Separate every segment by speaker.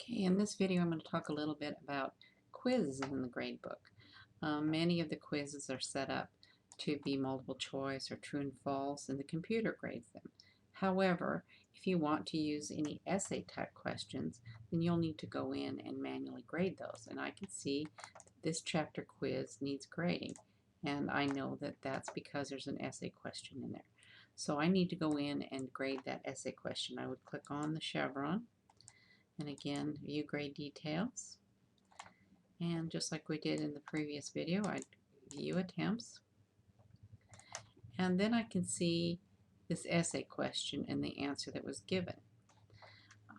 Speaker 1: Okay, in this video I'm going to talk a little bit about quizzes in the gradebook. Many of the quizzes are set up to be multiple choice or true and false, and the computer grades them. However, if you want to use any essay type questions, then you'll need to go in and manually grade those. And I can see that this chapter quiz needs grading, and I know that that's because there's an essay question in there. So I need to go in and grade that essay question. I would click on the chevron, and again, view grade details. And just like we did in the previous video, I view attempts. And then I can see this essay question and the answer that was given.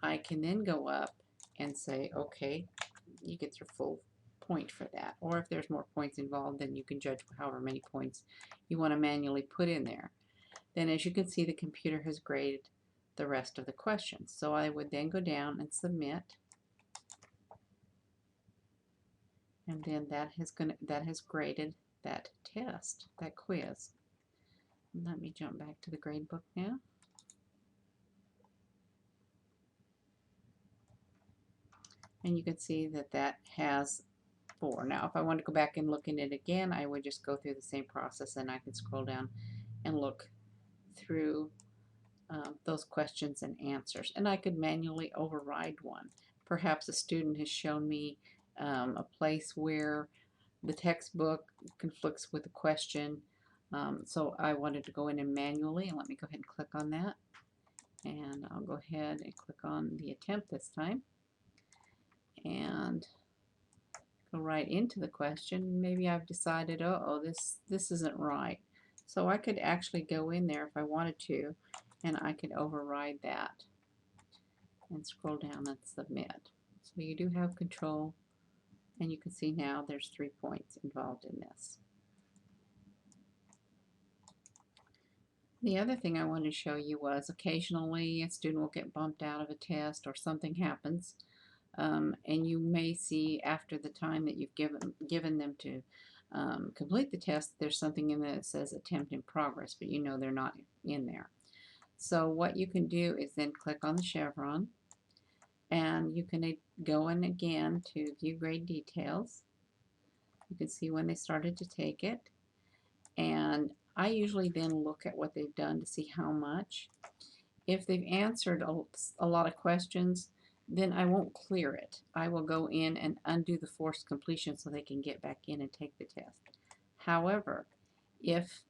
Speaker 1: I can then go up and say, okay, you get your full point for that. Or if there's more points involved, then you can judge however many points you want to manually put in there. Then as you can see, the computer has graded the rest of the questions. So I would then go down and submit. And then that has graded that test, that quiz. Let me jump back to the gradebook now. And you can see that that has 4. Now if I want to go back and look in it again, I would just go through the same process, and I can scroll down and look through those questions and answers. And I could manually override one. Perhaps a student has shown me a place where the textbook conflicts with the question, so I wanted to go in and manually, and let me go ahead and click on that, and I'll go ahead and click on the attempt this time and go right into the question. Maybe I've decided, oh, this isn't right, so I could actually go in there if I wanted to, and I could override that and scroll down and submit. So you do have control, and you can see now there's 3 points involved in this. The other thing I wanted to show you was occasionally a student will get bumped out of a test or something happens, and you may see after the time that you've given them to complete the test, there's something in there that says attempt in progress, but you know they're not in there. So what you can do is then click on the chevron, and you can go in again to view grade details. You can see when they started to take it, and I usually then look at what they've done to see how much. If they've answered a lot of questions, then I won't clear it. I will go in and undo the forced completion so they can get back in and take the test. However, if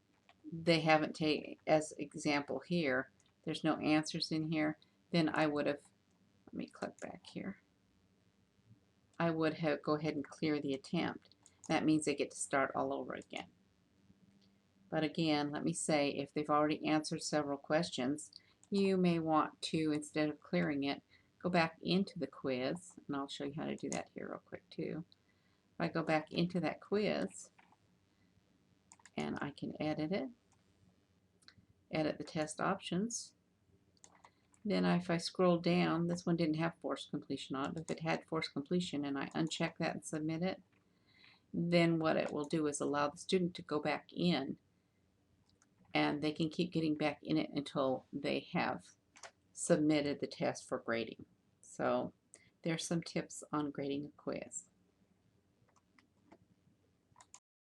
Speaker 1: they haven't taken, as example here, there's no answers in here, then I would have, let me click back here, I would have go ahead and clear the attempt. That means they get to start all over again. But again, let me say, if they've already answered several questions, you may want to, instead of clearing it, go back into the quiz, and I'll show you how to do that here real quick too. If I go back into that quiz, and I can edit it, edit the test options, then if I scroll down, this one didn't have forced completion on it, but if it had forced completion and I uncheck that and submit it, then what it will do is allow the student to go back in, and they can keep getting back in it until they have submitted the test for grading. So there's some tips on grading a quiz.